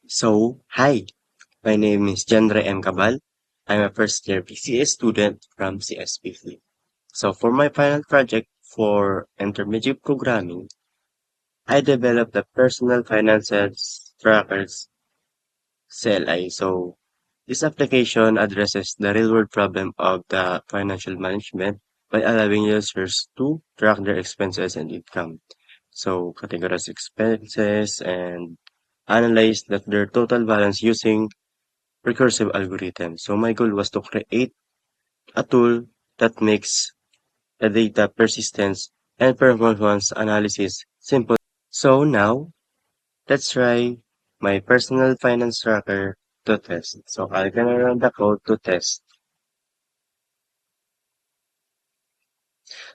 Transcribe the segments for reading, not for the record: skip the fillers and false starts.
Hi, my name is Jandre M. Cabal. I'm a first year PCA student from CSP. For my final project for intermediate programming, I developed a personal finances trackers CLI. This application addresses the real world problem of the financial management by allowing users to track their expenses and income. Categorize expenses and analyze their total balance using recursive algorithm. So my goal was to create a tool that makes the data persistence and performance analysis simple. So now let's try my personal finance tracker to test. So I'm gonna run the code to test.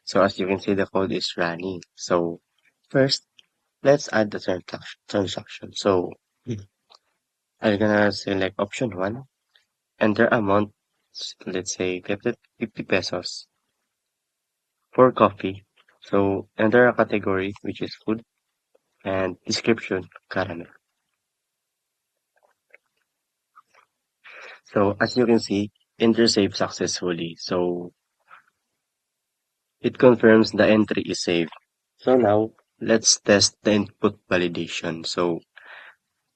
So as you can see, the code is running. So first, let's add the transaction. I'm gonna select option one, enter amount, let's say 50 pesos for coffee. So enter a category which is food and description caramel. So as you can see, enter save successfully. So it confirms the entry is saved. So now let's test the input validation. So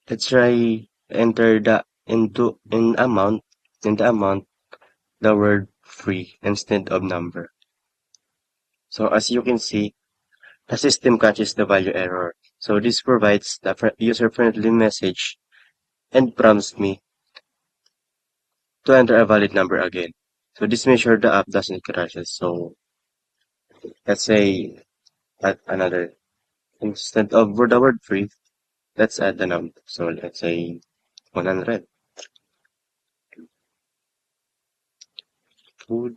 let's try enter in the amount the word free instead of number. So as you can see, the system catches the value error. So this provides the user-friendly message and prompts me to enter a valid number again. So this makes sure the app doesn't crash. So let's say add another instead of the word free, let's add the number. So let's say 100. Food,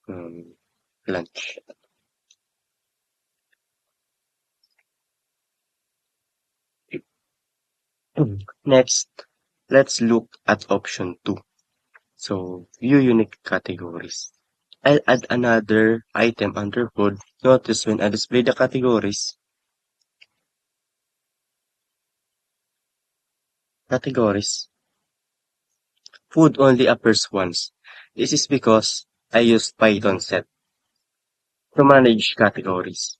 um, lunch. Next, let's look at option 2. So view unique categories. I'll add another item under food. Notice when I display the categories, food only appears once. This is because I used Python set to manage categories,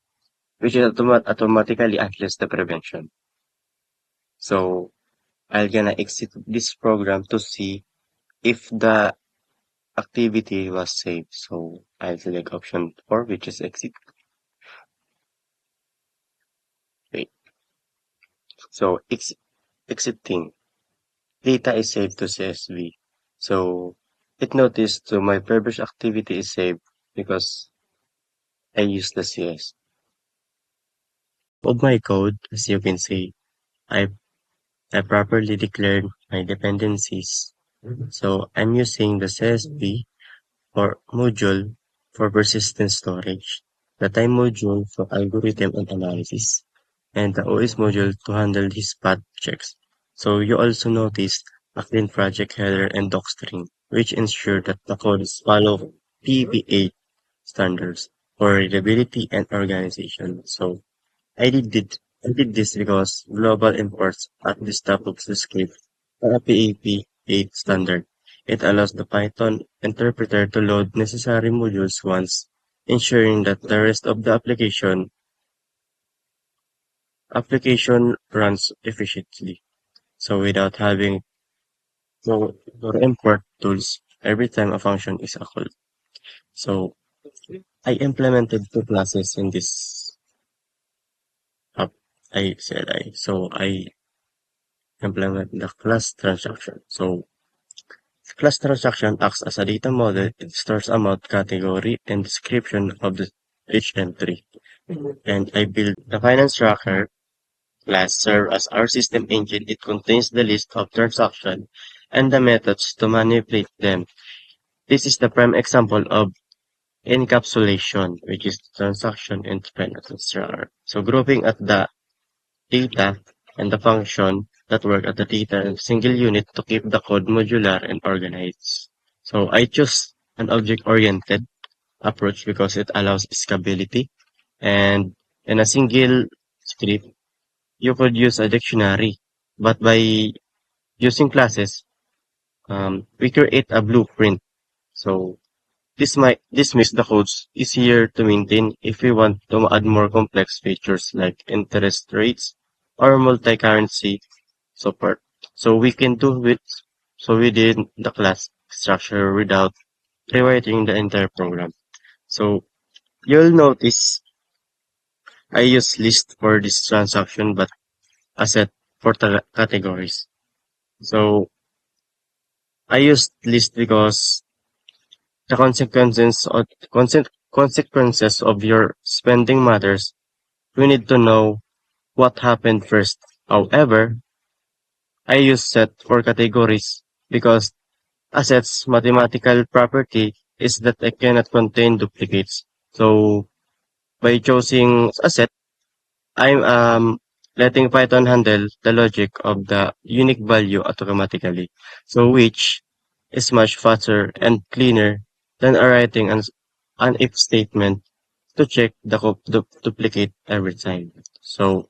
which is automatically address the prevention. So I'm gonna exit this program to see if the activity was saved. So I'll select option 4, which is exit. Wait. So exiting. Data is saved to CSV. So it noticed so my previous activity is saved because I used the CS. Of my code, as you can see, I I properly declared my dependencies. So I'm using the CSV for module for persistent storage, the time module for algorithm and analysis, and the OS module to handle these spot checks. So you also notice a clean project header and docstring, which ensure that the codes follow PV8 standards for readability and organization. So I did this because global imports at the top of the script are a PAP8 standard. It allows the Python interpreter to load necessary modules once, ensuring that the rest of the application runs efficiently. So without having to import tools every time a function is called. So I implemented two classes in this app. I said I implement the class transaction. So class transaction acts as a data model. It stores amount, category, and description of each entry. And I built the finance tracker class serve as our system engine. It contains the list of transactions and the methods to manipulate them. This is the prime example of encapsulation, which is transaction and finance tracker. So grouping at the data and the function that work at the data in a single unit to keep the code modular and organized. So I choose an object-oriented approach because it allows scalability and in a single script you could use a dictionary. But by using classes, we create a blueprint. So this makes the codes easier to maintain if we want to add more complex features like interest rates or multi-currency support. So we can do it so within the class structure without rewriting the entire program. So you'll notice I use list for this transaction but asset for the categories. So I use list because the consequences of your spending matters. We need to know what happened first. However, I use set for categories because assets mathematical property is that it cannot contain duplicates. So by choosing a set, I'm letting Python handle the logic of the unique value automatically. So which is much faster and cleaner than writing an if statement to check the duplicate every time. So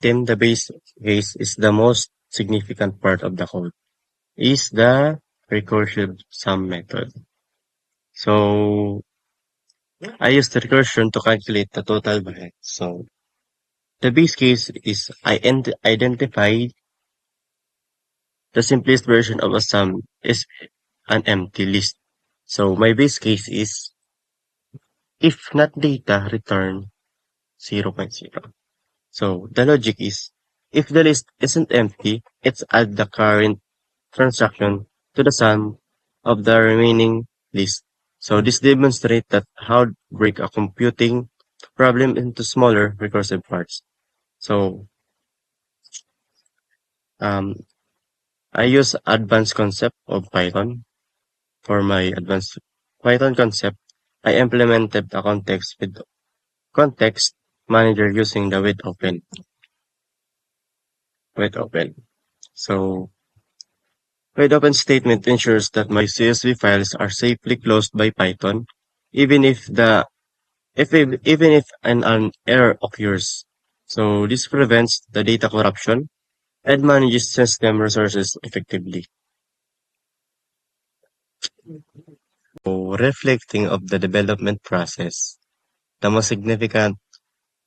then the base case is the most significant part of the code is the recursive sum method. So I use the recursion to calculate the total value. So the base case is I identify the simplest version of a sum is an empty list. So my base case is if not data return 0.0. So the logic is if the list isn't empty, it's add the current transaction to the sum of the remaining list. So this demonstrates that how to break a computing problem into smaller recursive parts. So um, I use advanced concept of Python for my advanced Python concept. I implemented a context manager using the with open. So with open statement ensures that my CSV files are safely closed by Python, even if even if an error occurs. So this prevents the data corruption and manages system resources effectively. So reflecting of the development process, the most significant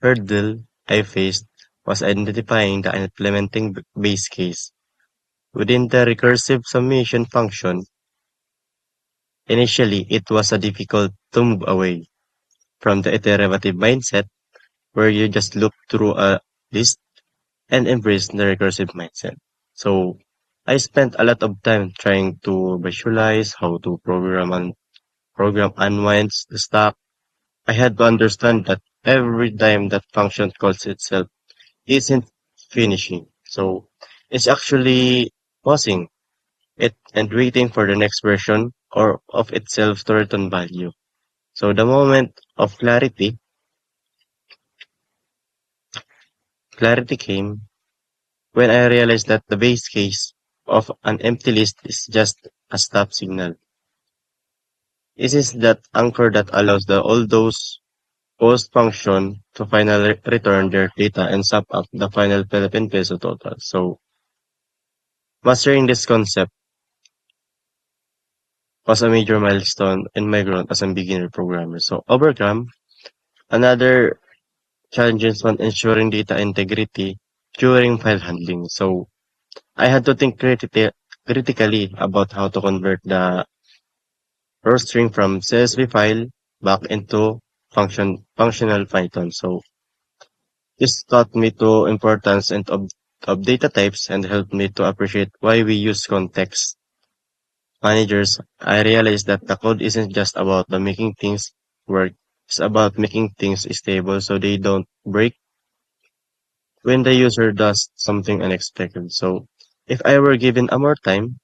hurdle I faced was identifying the implementing base case. Within the recursive summation function, initially it was a difficult to move away from the iterative mindset where you just look through a list and embrace the recursive mindset. So I spent a lot of time trying to visualize how to program unwinds the stack. I had to understand that every time that function calls itself isn't finishing. So it's actually pausing it and waiting for the next version or of itself to return value. So the moment of clarity came when I realized that the base case of an empty list is just a stop signal. It is that anchor that allows all those post function to finally return their data and sum up the final Philippine peso total. So mastering this concept was a major milestone in my growth as a beginner programmer. So overcome another challenges on ensuring data integrity during file handling. So I had to think critically about how to convert the raw string from CSV file back into functional Python. So this taught me the importance of data types and helped me to appreciate why we use context managers. I realized that the code isn't just about the making things work. It's about making things stable so they don't break when the user does something unexpected. So if I were given a more time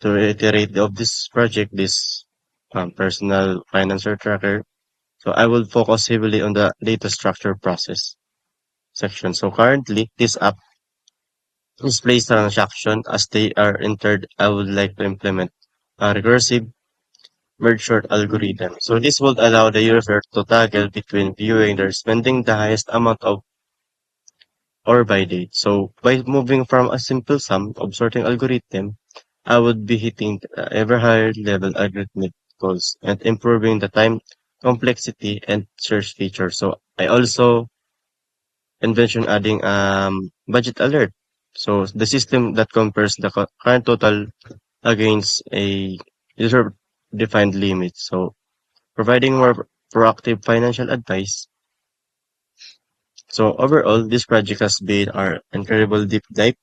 to reiterate of this project, this personal financer tracker, so I will focus heavily on the data structure process section. So currently, this app displays transaction as they are entered. I would like to implement a recursive merge sort algorithm. So this would allow the user to toggle between viewing their spending the highest amount of or by date. So by moving from a simple sum of sorting algorithm, I would be hitting ever higher level algorithmic goals and improving the time complexity and search feature. So I also envision adding budget alert. So the system that compares the current total against a user defined limit. So providing more proactive financial advice. So overall, this project has been our incredible deep dive.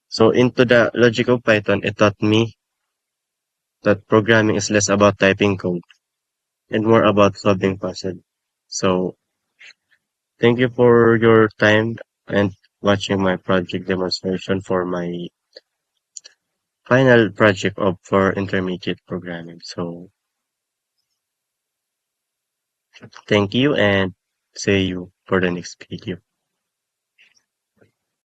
So into the logic of Python, it taught me that programming is less about typing code and more about solving puzzle. So thank you for your time and watching my project demonstration for my final project of for intermediate programming. So thank you and see you for the next video.